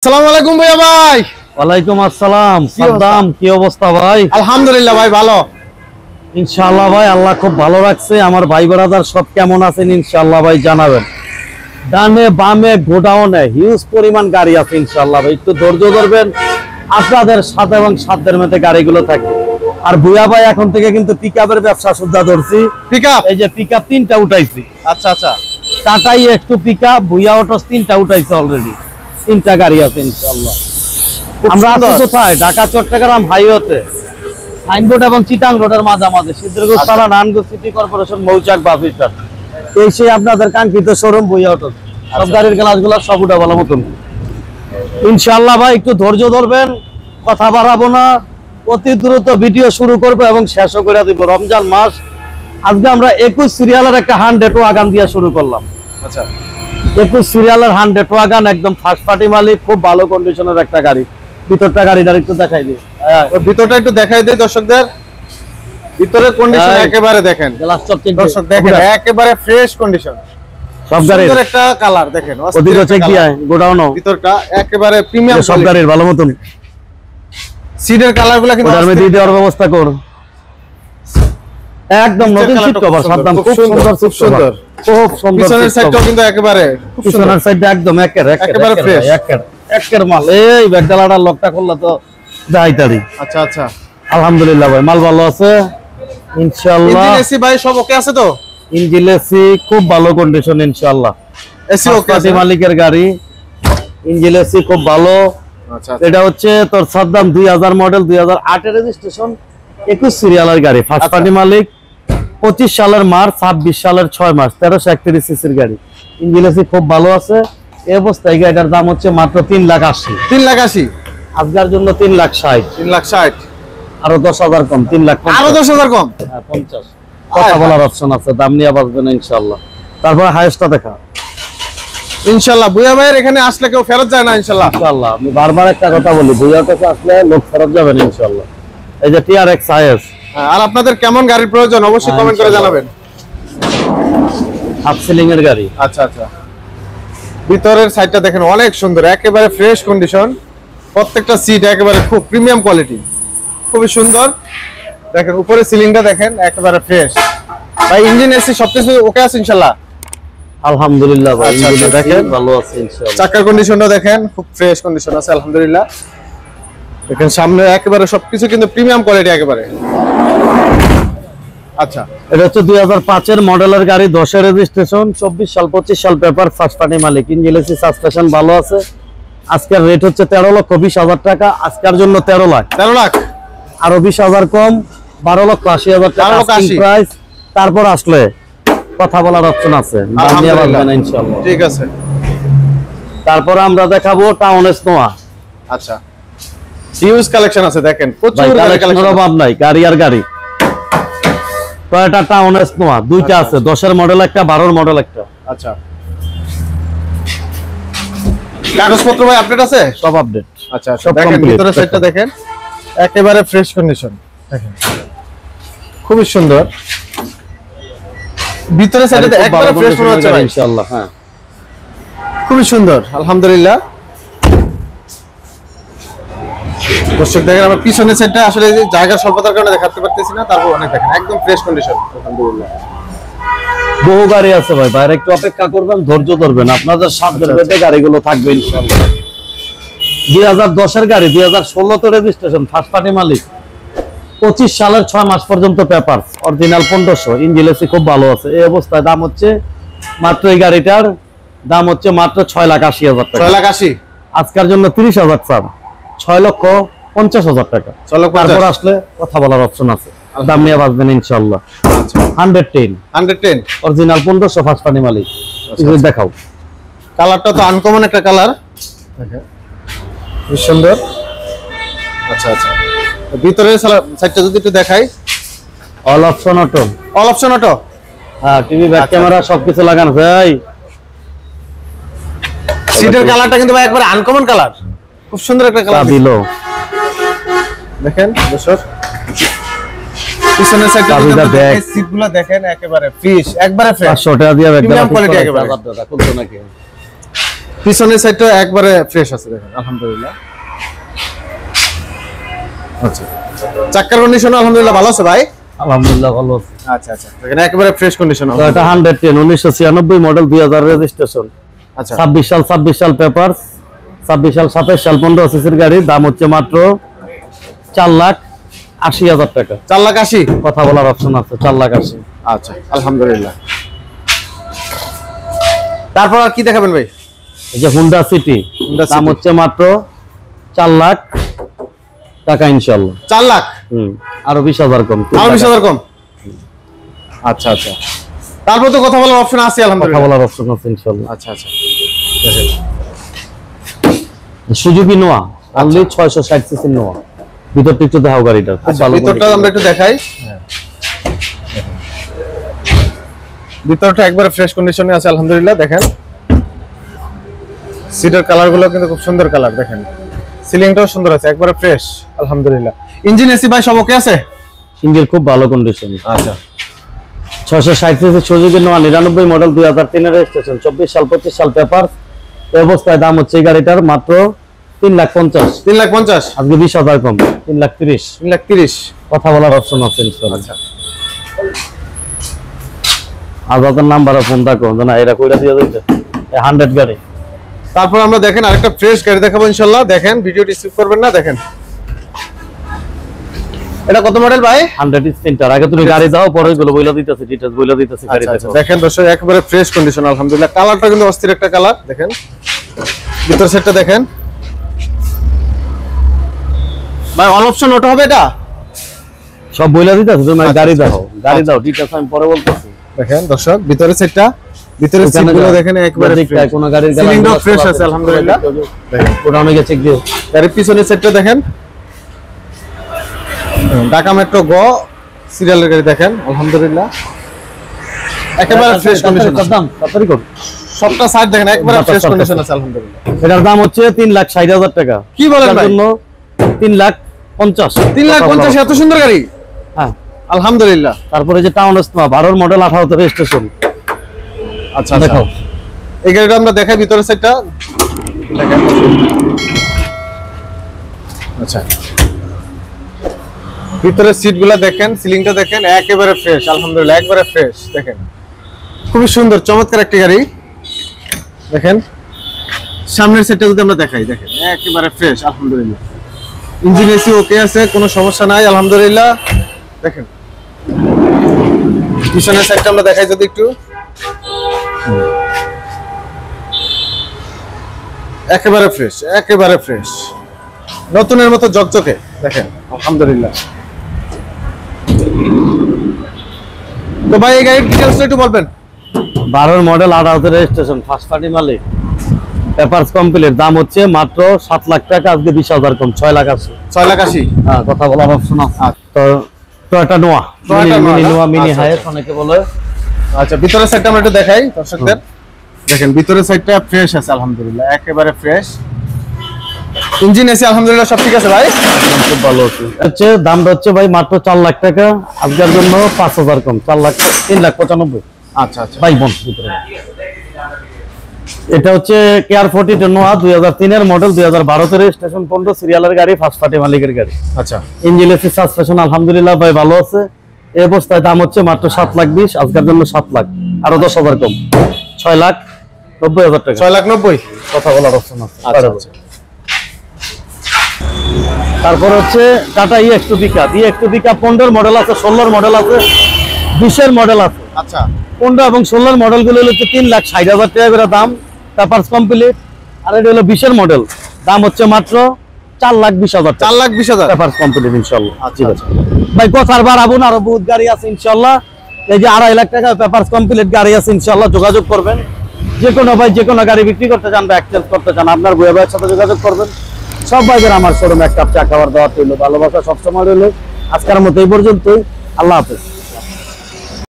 আসসালামু আলাইকুম ভাইয়া ভাই। ওয়ালাইকুম আসসালাম। সাদ্দাম, কি অবস্থা ভাই? আলহামদুলিল্লাহ ভাই, ভালো ইনশাআল্লাহ ভাই, আল্লাহ খুব ভালো রাখছে। আমার ভাই ব্রাদার সব কেমন আছেন ইনশাআল্লাহ ভাই জানাবেন। ডানে বামে গোডাউনে হিউজ পরিমাণ গাড়ি আছে ইনশাআল্লাহ ভাই, একটু ধৈর্য ধরবেন। আপনাদের সাথে এবং সাধ্যের মধ্যে গাড়িগুলো থাকে। আর ভুয়া ভাই এখন থেকে কিন্তু পিকআপের ব্যবসা সুদ্ধা ধরছি। পিকআপ, এই যে পিকআপ 3টা উঠাইছি। আচ্ছা আচ্ছা, টাটাই একটু পিকআপ, ভুয়া অটোস 3টা উঠাইছে অলরেডি। 3টা গাড়ি আছে ইনশাআল্লাহ। আমরা আছি কোথায়? ঢাকা চট্টগ্রাম হাইওয়েতে, সাইনবোর্ড এবং চিটাং রোডের মাঝামাঝি, সিদ্ধিরগঞ্জ থানা, নারায়ণগঞ্জ সিটি কর্পোরেশন, মৌচাক বাস স্ট্যান্ড। এই সেই আপনাদের কাঙ্ক্ষিত শোরুম ভুয়া অটো। সব গাড়ির গ্লাসগুলো সব উঠা ভালো মতন ইনশাআল্লাহ ভাই, একটু ধৈর্য ধরবেন, কথা বাড়াবো না, অতি দ্রুত ভিডিও শুরু করবো এবং শেষও করে দিব। রমজান মাস, আজকে আমরা 21 সিরিয়ালের একটা 100 ওয়াগান দিয়ে শুরু করলাম। আচ্ছা, 21 সিরিয়ালের 100 ওয়াগান, একদম ফার্স্ট পার্টি মালিক, খুব ভালো কন্ডিশনের একটা গাড়ি। ভিতরটা গাড়িটার একটু দেখাই দিই। ভিতরটা একটু দেখাই দেই দর্শকদের। ভিতরের কন্ডিশন একেবারে দেখেন, গ্লাস চক দর্শক দেখেন, একেবারে ফ্রেশ কন্ডিশন। সব গাড়ির সুন্দর একটা কালার দেখেন, ওদিকে চেক দিয়ে গোডাউনও ভিতরটা একেবারে প্রিমিয়াম সব গাড়ির ভালো মতন। সিটের কালারগুলো কিন্তু ওটার মধ্যে দেওয়ার ব্যবস্থা কর, একদম নতুন সিট কভার। সাদ্দাম, খুব সুন্দর, খুব সুন্দর, খুব সুন্দর। পিছনের সাইডটাও কিন্তু একেবারে খুব সুন্দর, পিছনের সাইডটা একদম একেবারে ফ্রেশ, একের মাল। এই ব্যাগডালাটার লকটা করলে তো যাইতারি। আচ্ছা আচ্ছা, আলহামদুলিল্লাহ ভাই, মাল ভালো আছে ইনশাআল্লাহ। ইঞ্জিন এসি ভাই সব ওকে আছে তো? ইঞ্জিন এসি খুব ভালো কন্ডিশন ইনশাআল্লাহ। এসি ওকে আছে, মালিকের গাড়ি, ইঞ্জিন এসি খুব ভালো। আচ্ছা, এটা হচ্ছে তোর সাদ্দাম 2000 মডেল, 2008 এর রেজিস্ট্রেশন, 21 সিরিয়ালের গাড়ি, ফার্স্ট পার্টি মালিক, 25 সালের মার্চ, 26 সালের 6 মাস, 1331 সিসির গাড়ি। ইঞ্জিন এসি খুব ভালো আছে। এই অবস্থায় গাড়িটার দাম হচ্ছে মাত্র 3,80,000। 3,80,000 আজকের জন্য 3,60,000, 3,60,000 আরো 10,000 কম, 3,50,000, আরো 10,000 কম। হ্যাঁ 50। কথা বলার অপশন আছে, দাম নিয়ে বাঁচবে না ইনশাআল্লাহ। তারপর হাইস্টটা দেখা ইনশাআল্লাহ। বুয়া ভাইয়ের এখানে আসলে কেউ ফেরত যায় না ইনশাআল্লাহ। ইনশাআল্লাহ, আমি বারবার একটা কথা বলি, বুয়ার কাছে আসলে লোক ফেরত যাবে না ইনশাআল্লাহ। এই যে TRX IS। আর আপনাদের কেমন গাড়ির প্রয়োজন অবশ্যই কমেন্ট করে জানাবেন। হাফ সিলিং এর গাড়ি। আচ্ছা আচ্ছা, ভিতরের সাইডটা দেখেন অনেক সুন্দর, একেবারে ফ্রেশ কন্ডিশন। প্রত্যেকটা সিট একেবারে খুব প্রিমিয়াম কোয়ালিটি, খুবই সুন্দর। দেখেন উপরে সিলিংটা দেখেন একেবারে ফ্রেশ। ভাই ইঞ্জিন এসি সবকিছু ওকে আছে ইনশাআল্লাহ? আলহামদুলিল্লাহ ভাই, আচ্ছা, ইঞ্জিন দেখেন ভালো আছে ইনশাআল্লাহ। চাকার কন্ডিশনটা দেখেন খুব ফ্রেশ কন্ডিশন আছে আলহামদুলিল্লাহ। দেখেন সামনে একেবারে সবকিছু কিন্তু প্রিমিয়াম কোয়ালিটি একেবারে। আচ্ছা, এটা হচ্ছে 2005 এর মডেলের গাড়ি, 10 এর রেজিস্ট্রেশন, 24 সাল 25 সাল পেপার, ফার্স্ট পার্টি মালিক, ইঞ্জিন এসি, সাসপেনশন ভালো আছে। আজকের রেট হচ্ছে 13,20,000 টাকা, আজকের জন্য 13 লাখ। 13 লাখ, আরো 20,000 কম, 12,80,000 টাকা প্রাইস। তারপর আসলে কথা বলার অপশন আছে, দাম নিয়ে বাঁচবে না ইনশাআল্লাহ। ঠিক আছে। তারপর আমরা দেখাবো টাউন স্নোয়া। আচ্ছা, হিউজ কালেকশন আছে দেখেন, প্রচুর কালেকশনের অভাব নাই, গাড়ি আর গাড়ি। টয়োটা টাউন স্নোয়া দুইটা আছে, 10 এর মডেল একটা, 12 এর মডেল একটা। আচ্ছা, কাগজপত্র ভাই আপডেট আছে? সব আপডেট। আচ্ছা, সব দেখেন ভিতরের সাইডটা দেখেন একেবারে ফ্রেশ কন্ডিশন দেখেন, খুবই সুন্দর। ভিতরের সাইডে একবারে ফ্রেশ মনে হচ্ছে ভাই ইনশাআল্লাহ। হ্যাঁ, খুবই সুন্দর আলহামদুলিল্লাহ। দর্শক দেখেন আমার পিছনের সাইডটা আসলে এই যে জায়গার স্বল্পতার কারণে দেখাতে পারতেছি না, তারপর অনেক দেখেন একদম ফ্রেশ কন্ডিশন আলহামদুলিল্লাহ। বহু গাড়ি আছে ভাই, বাইরে একটু অপেক্ষা করবেন, ধৈর্য ধরবেন, আপনাদের সাধ্যের মধ্যে গাড়িগুলো থাকবে ইনশাআল্লাহ। 2010 এর গাড়ি, 2016 তে রেজিস্ট্রেশন, ফার্স্ট পার্টি মালিক, 25 সালের 6 মাস পর্যন্ত পেপার, অরিজিনাল 1500, ইঞ্জিন এসি খুব ভালো আছে। এই অবস্থায় দাম হচ্ছে মাত্র, এই গাড়িটার দাম হচ্ছে মাত্র 6,80,000 টাকা। 6,80,000 আজকের জন্য 30,000 ছাড়, 6,50,000 টাকা। তারপর আসলে কথা বলার অপশন আছে, দাম নিয়ে বাঁচবেন ইনশাআল্লাহ। 110 অরিজিনাল 1500, ফার্স্ট পার্টি মালিক। দেখাও কালারটা তো আনকমন একটা কালার, খুব সুন্দর। আচ্ছা আচ্ছা, ভিতরের সাইডটা যদি একটু দেখাই। All option auto, all option auto, হ্যাঁ, টিভি, ব্যাক ক্যামেরা সবকিছু লাগানো ভাই। সিটের কালারটা কিন্তু ভাই একবারে আনকমন কালার, খুব সুন্দর একটা কালার দিলো দেখেন দর্শক। পিছনের সাইডে সিটগুলো দেখেন একেবারে ফ্রেশ, একবারে ফ্রেশ। 500 টাকা দিয়ে প্রিমিয়াম কোয়ালিটি একেবারে। পিছনের সাইডটা একবারে ফ্রেশ আছে দেখেন আলহামদুলিল্লাহ। আচ্ছা, চাকার কন্ডিশন আলহামদুলিল্লাহ ভালো আছে ভাই? আলহামদুলিল্লাহ ভালো আছে। আচ্ছা আচ্ছা, দেখেন একেবারে ফ্রেশ কন্ডিশন। তো এটা 110 1996 মডেল 2000 রেজিস্ট্রেশন। আচ্ছা, 26 সাল পেপারস, 26 সাল 27 সাল 15 সিসির গাড়ি, দাম হচ্ছে মাত্র 4,80,000 টাকা। 4,80,000 কথা বলার অপশন আছে, 4,80,000। আচ্ছা আলহামদুলিল্লাহ। তারপর আর কি দেখাবেন ভাই? এই যে হুন্ডা সিটি, দাম হচ্ছে মাত্র 4 লাখ টাকা ইনশাআল্লাহ। 4 লাখ? আরো 20,000 কম। আরো 20,000 কম? আচ্ছা আচ্ছা, তারপর তো কথা বলার অপশন আছে আলহামদুলিল্লাহ। কথা বলার অপশন আছে ইনশাআল্লাহ। আচ্ছা আচ্ছা, সুজুকি নোয়া অনলি 660 সিসি নোয়া। ভিতরটা একটু দেখাও গাড়িটা, খুব ভালো। ভিতরটা আমরা একটু দেখাই। ভিতরটা একবারে ফ্রেশ কন্ডিশনে আছে আলহামদুলিল্লাহ। দেখেন সিটের কালার গুলো কিন্তু খুব সুন্দর কালার, দেখেন সিলিংটাও সুন্দর আছে, একবারে ফ্রেশ আলহামদুলিল্লাহ। ইঞ্জিন এসি ভাই সব ওকে আছে? ইঞ্জিন খুব ভালো কন্ডিশন। আচ্ছা, 660 সিসি সুজুকি নোয়া 99 মডেল 2003 এর রেজিস্ট্রেশন, 24 সাল 25 সাল পেপার। এই অবস্থায় দাম হচ্ছে এই গাড়িটার মাত্র 3,50,000। 3,50,000? আজকে 20,000 কম, 3,30,000। 3,30,000 কথা বলার অপশন আছে ইনশাআল্লাহ। আচ্ছা, আজাদের নাম্বারে ফোন রাখো, না এরা কইরা দিয়ে দিতে 100 গাড়ি। তারপর আমরা দেখেন আরেকটা ফ্রেশ গাড়ি দেখাবো ইনশাআল্লাহ। দেখেন ভিডিওটি স্কিপ করবেন না। দেখেন এটা কত মডেল ভাই? 100 স্পেন্টার। আগে তুমি গাড়ি দাও, পরে এগুলো বইলা দিতেছে, ডিটেইলস বইলা দিতেছে গাড়ি দেখো। দেখেন দর্শক একেবারে ফ্রেশ কন্ডিশন আলহামদুলিল্লাহ। কালারটা কিন্তু অস্থির একটা কালার। দেখেন ভিতর সেটটা দেখেন ভাই, অন অপশন অটো হবে এটা? সব বইলা দিতেছে, তুমি গাড়ি দাও, গাড়ি দাও, ডিটেইলস আমি পরে বলতেছি। দেখেন দর্শক ভিতরে সেটটা, ভিতরে সিটগুলো দেখেন একেবারে ফ্রেশ, কোন গাড়ির সিলিংটাও ফ্রেশ আছে আলহামদুলিল্লাহ। দেখেন ওটা অনেকে চেক দিও। গাড়ির পিছনের সেটটা দেখেন, ঢাকা মেট্রো গ সিরিয়ালের গাড়ি দেখেন আলহামদুলিল্লাহ, একেবারে ফ্রেশ কন্ডিশন। দাম তাড়াতাড়ি কর। সবটা সাইড দেখেন একবারে ফ্রেশ কন্ডিশন আছে আলহামদুলিল্লাহ। এটার দাম হচ্ছে 3,60,000 টাকা। কি বলেন ভাই? 3,50,000। 3,50,000 এত সুন্দর গাড়ি? হ্যাঁ আলহামদুলিল্লাহ। তারপরে যে টাউন স্নোয়া 12 মডেল 18 তে রেজিস্ট্রেশন। আচ্ছা দেখো এই গাড়িটা আমরা দেখাই ভিতরের সাইডটা দেখেন। আচ্ছা, ভিতরের সিটগুলো দেখেন, সিলিংটা দেখেন একেবারে ফ্রেশ আলহামদুলিল্লাহ, একবারে ফ্রেশ। দেখেন খুবই সুন্দর চমৎকার একটি গাড়ি। দেখেন সামনের সাইডটা যদি আমরা দেখাই, দেখেন একেবারে ফ্রেশ আলহামদুলিল্লাহ। ইঞ্জিন এসি ওকে আছে, কোনো সমস্যা নাই আলহামদুলিল্লাহ। দেখেন পিছনের সাইডটা আমরা দেখাই যদি একটু, একেবারে ফ্রেশ, একেবারে ফ্রেশ, নতুনের মতো ঝকঝকে। দেখেন আলহামদুলিল্লাহ। তো ভাই এই গাড়ির ডিটেইলসটা একটু বলবেন। 12 মডেল 18 তে রেজিস্ট্রেশন, ফার্স্ট পার্টি মালিক, পেপারস কমপ্লিট, দাম হচ্ছে মাত্র 7 লাখ টাকা। আজকে 20,000 কম, 6,80,000। 6,80,000? হ্যাঁ, কথা বলার অপশন আছে। তো টয়োটা নোয়া, মিনি নোয়া, মিনি হাইস অনেকে বলে। আচ্ছা, ভিতরের সাইডটা আমরা একটু দেখাই দর্শকদের। দেখেন ভিতরের সাইডটা ফ্রেশ আছে আলহামদুলিল্লাহ, একেবারে ফ্রেশ। ইঞ্জিন এসি আলহামদুলিল্লাহ সব ঠিক আছে ভাই? খুব ভালো আছে। হচ্ছে দামটা হচ্ছে ভাই মাত্র 4 লাখ টাকা। আজকের জন্য 5,000 কম, 3,95,000। আচ্ছা আচ্ছা ভাই বন্ধ ভিতরে। এটা হচ্ছে কেয়ার 42 নোয়া 2003 এর মডেল, 2012 তে রেজিস্ট্রেশন, 15 সিরিয়ালের গাড়ি, ফার্স্ট পার্টি মালিকের গাড়ি। আচ্ছা, ইঞ্জিন এসি সাসপেনশন আলহামদুলিল্লাহ ভাই ভালো আছে। এই অবস্থায় দাম হচ্ছে মাত্র 7,20,000। আজকের জন্য 7 লাখ, আরো 10,000 কম, 6,90,000 টাকা। 6,90,000 কথা বলার অপশন আছে। আচ্ছা, তারপর হচ্ছে tata EX2 pickup. EX2 pickup 15 model আছে, 16 মডেল আছে, 20 মডেল আছে। আচ্ছা 15 এবং 16 মডেল গুলো হচ্ছে 3,60,000 টাকা করে দাম, পেপারস কমপ্লিট। আর এটা হলো 20 মডেল, দাম হচ্ছে মাত্র 4,20,000 টাকা। 4,20,000 পেপারস কমপ্লিট ইনশাআল্লাহ। আচ্ছা আচ্ছা ভাই কথার বাড়াবো না, আরো বহুত গাড়ি আছে ইনশাআল্লাহ। এই যে 2.5 লাখ টাকা পেপারস কমপ্লিট গাড়ি আছে ইনশাআল্লাহ, যোগাযোগ করবেন। যে কোনো ভাই যে কোনো গাড়ি বিক্রি করতে চান বা এক্সচেঞ্জ করতে চান, আপনার বইয়া ভাইয়ের সাথে যোগাযোগ করবেন। সব ভাইদের আমার শোরুমে এক কাপ চা খাওয়ার দাওয়াত রইল, ভালোবাসা সবসময় রইল। আজকের মতো এই পর্যন্তই, আল্লাহ হাফেজ।